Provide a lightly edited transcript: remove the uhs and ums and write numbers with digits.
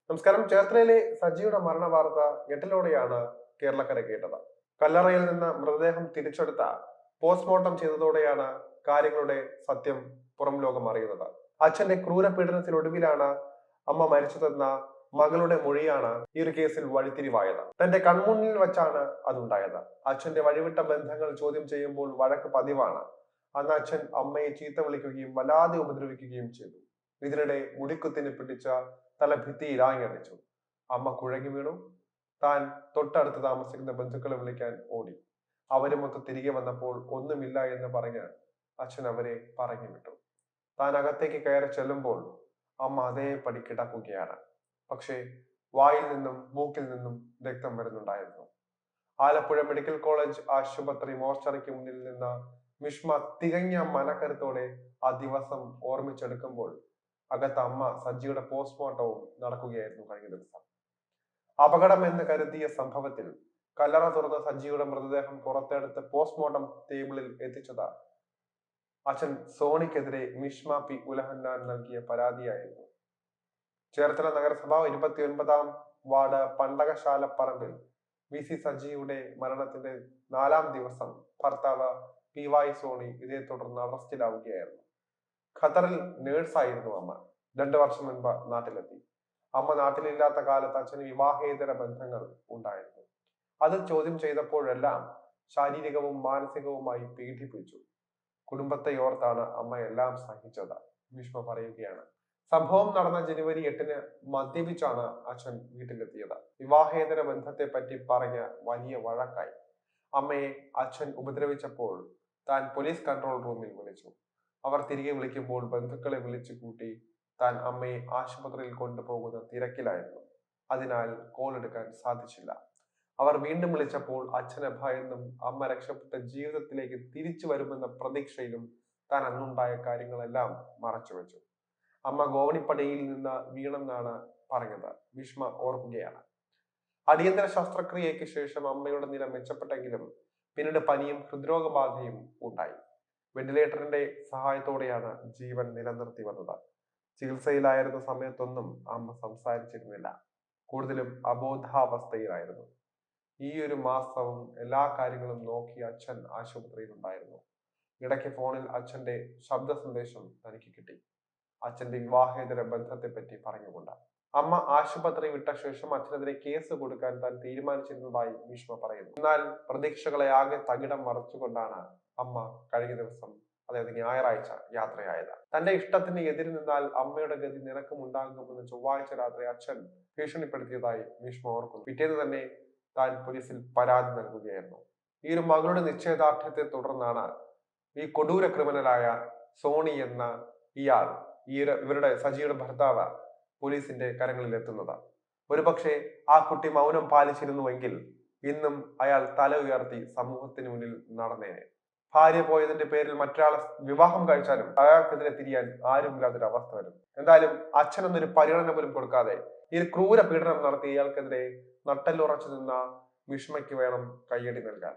നമസ്കാരം. ചേർത്തലയിലെ സജിയുടെ മരണ വാർത്ത ഞെട്ടലോടെയാണ് കേരളക്കര കേട്ടത്. കല്ലറയിൽ നിന്ന് മൃതദേഹം തിരിച്ചെടുത്ത പോസ്റ്റ്മോർട്ടം ചെയ്തതോടെയാണ് കാര്യങ്ങളുടെ സത്യം പുറം ലോകം അറിയുന്നത്. അച്ഛന്റെ ക്രൂരപീഡനത്തിനൊടുവിലാണ് അമ്മ മരിച്ചതെന്ന മകളുടെ മൊഴിയാണ് ഈ ഒരു കേസിൽ വഴിത്തിരിവായത്. തന്റെ കൺമുന്നിൽ വെച്ചാണ് അതുണ്ടായത്. അച്ഛന്റെ വഴിവിട്ട ബന്ധങ്ങൾ ചോദ്യം ചെയ്യുമ്പോൾ വഴക്ക് പതിവാണ്. അന്ന് അച്ഛൻ അമ്മയെ ചീത്ത വിളിക്കുകയും വല്ലാതെ ഉപദ്രവിക്കുകയും ചെയ്തു. ഇതിനിടെ മുടിക്കുത്തിന് പിടിച്ച തല ഭിത്തിയിൽ ആഞ്ഞടിച്ചു. അമ്മ കുഴങ്ങി വീണു. താൻ തൊട്ടടുത്ത് താമസിക്കുന്ന ബന്ധുക്കളെ വിളിക്കാൻ ഓടി. അവരുമൊത്ത് തിരികെ വന്നപ്പോൾ ഒന്നുമില്ല എന്ന് പറഞ്ഞ് അച്ഛൻ അവരെ പറഞ്ഞു വിട്ടു. താൻ അകത്തേക്ക് കയറി ചെല്ലുമ്പോൾ അമ്മ അതേപടി കിടക്കുകയാണ്. പക്ഷേ വായിൽ നിന്നും മൂക്കിൽ നിന്നും രക്തം വരുന്നുണ്ടായിരുന്നു. ആലപ്പുഴ മെഡിക്കൽ കോളേജ് ആശുപത്രി മോർച്ചറിക്ക് മുന്നിൽ നിന്ന് മിഷ്മ തികഞ്ഞ മനക്കരുത്തോടെ ആ ദിവസം ഓർമ്മിച്ചെടുക്കുമ്പോൾ അകത്ത് അമ്മ സജിയുടെ പോസ്റ്റ്മോർട്ടവും നടക്കുകയായിരുന്നു കഴിഞ്ഞ ദിവസം. അപകടം എന്ന് കരുതിയ സംഭവത്തിൽ കല്ലറ തുറന്ന സജിയുടെ മൃതദേഹം പുറത്തെടുത്ത് പോസ്റ്റ്മോർട്ടം ടേബിളിൽ എത്തിച്ചത് അച്ഛൻ സോണിക്കെതിരെ മിഷ്മ പി ഉലഹന്നാൻ നൽകിയ പരാതിയായിരുന്നു. ചേർത്തല നഗരസഭ 29-ാം വാർഡ് പണ്ടകശാലപ്പറമ്പിൽ വി സി സജിയുടെ മരണത്തിന്റെ 4-ാം ദിവസം ഭർത്താവ് PY സോണി ഇതേ തുടർന്ന് അറസ്റ്റിലാവുകയായിരുന്നു. ഖത്തറിൽ നേഴ്സായിരുന്നു അമ്മ. 2 വർഷം മുൻപ് നാട്ടിലെത്തി. അമ്മ നാട്ടിലില്ലാത്ത കാലത്ത് അച്ഛന് വിവാഹേതര ബന്ധങ്ങൾ ഉണ്ടായിരുന്നു. അത് ചോദ്യം ചെയ്തപ്പോഴെല്ലാം ശാരീരികവും മാനസികവുമായി പീഡിപ്പിച്ചു. കുടുംബത്തെ ഓർത്താണ് അമ്മ എല്ലാം സഹിച്ചത്, മിഷ്മ പറയുകയാണ്. സംഭവം നടന്ന ജനുവരി 8-ന് മദ്യപിച്ചാണ് അച്ഛൻ വീട്ടിലെത്തിയത്. വിവാഹേതര ബന്ധത്തെ പറ്റി പറഞ്ഞ വലിയ വഴക്കായി. അമ്മയെ അച്ഛൻ ഉപദ്രവിച്ചപ്പോൾ താൻ പോലീസ് കൺട്രോൾ റൂമിൽ വിളിച്ചു. അവർ തിരികെ വിളിക്കുമ്പോൾ ബന്ധുക്കളെ വിളിച്ചു കൂട്ടി താൻ അമ്മയെ ആശുപത്രിയിൽ കൊണ്ടുപോകുന്ന തിരക്കിലായിരുന്നു. അതിനാൽ കോൾ എടുക്കാൻ സാധിച്ചില്ല. അവർ വീണ്ടും വിളിച്ചപ്പോൾ അച്ഛനെ ഭയന്നും അമ്മ രക്ഷപ്പെട്ട ജീവിതത്തിലേക്ക് തിരിച്ചു വരുമെന്ന പ്രതീക്ഷയിലും താൻ അന്നുണ്ടായ കാര്യങ്ങളെല്ലാം മറച്ചുവെച്ചു. അമ്മ ഗോവണിപ്പടിയിൽ നിന്ന് വീണെന്നാണ് പറഞ്ഞത്, മിഷ്മ ഓർക്കുകയാണ്. അടിയന്തര ശസ്ത്രക്രിയയ്ക്ക് ശേഷം അമ്മയുടെ നില മെച്ചപ്പെട്ടെങ്കിലും പിന്നീട് പനിയും ഹൃദ്രോഗബാധയും ഉണ്ടായി. വെന്റിലേറ്ററിന്റെ സഹായത്തോടെയാണ് ജീവൻ നിലനിർത്തി വന്നത്. ചികിത്സയിലായിരുന്ന സമയത്തൊന്നും അമ്മ സംസാരിച്ചിരുന്നില്ല. കൂടുതലും അബോധാവസ്ഥയിലായിരുന്നു. ഈ ഒരു മാസവും എല്ലാ കാര്യങ്ങളും നോക്കി അച്ഛൻ ആശുപത്രിയിൽ ഉണ്ടായിരുന്നു. ഇടയ്ക്ക് ഫോണിൽ അച്ഛന്റെ ശബ്ദ സന്ദേശം തനിക്ക് കിട്ടി, അച്ഛന്റെ വിവാഹേതര ബന്ധത്തെ പറ്റി പറഞ്ഞുകൊണ്ട്. അമ്മ ആശുപത്രി വിട്ട ശേഷം അച്ഛനെതിരെ കേസ് കൊടുക്കാൻ താൻ തീരുമാനിച്ചിരുന്നതായി ഭീഷ്മ പറയുന്നു. എന്നാൽ പ്രതീക്ഷകളെ ആകെ തകിടം മറിച്ചുകൊണ്ടാണ് അമ്മ കഴിഞ്ഞ ദിവസം, അതായത് ഞായറാഴ്ച യാത്രയായത്. തന്റെ ഇഷ്ടത്തിന് എതിര് നിന്നാൽ അമ്മയുടെ ഗതി നിനക്കും ഉണ്ടാകുമെന്ന് ചൊവ്വാഴ്ച രാത്രി അച്ഛൻ ഭീഷണിപ്പെടുത്തിയതായി ഭീഷ്മ ഓർക്കുന്നു. പിറ്റേന്ന് തന്നെ താൻ പോലീസിൽ പരാതി നൽകുകയായിരുന്നു. ഈ ഒരു മകളുടെ നിശ്ചയദാർഢ്യത്തെ തുടർന്നാണ് ഈ കൊടൂര ക്രിമിനലായ സോണി എന്ന ഇവരുടെ സജിയുടെ ഭർത്താവ് പോലീസിന്റെ കരങ്ങളിൽ എത്തുന്നത്. ഒരുപക്ഷെ ആ കുട്ടി മൗനം പാലിച്ചിരുന്നുവെങ്കിൽ ഇന്നും അയാൾ തല ഉയർത്തി സമൂഹത്തിന് മുന്നിൽ നടന്നേനെ. ഭാര്യ പോയതിന്റെ പേരിൽ മറ്റൊരാളെ വിവാഹം കഴിച്ചാലും അയാൾക്കെതിരെ തിരിയാൻ ആരുമില്ലാത്തൊരു അവസ്ഥ വരും. എന്തായാലും അച്ഛനൊന്നൊരു പരിഗണന പോലും കൊടുക്കാതെ ഈ ക്രൂര പീഡനം നടത്തി ഇയാൾക്കെതിരെ നട്ടല്ലുറച്ചു നിന്ന മിഷ്മയ്ക്ക് വേണം കയ്യടി നൽകാൻ.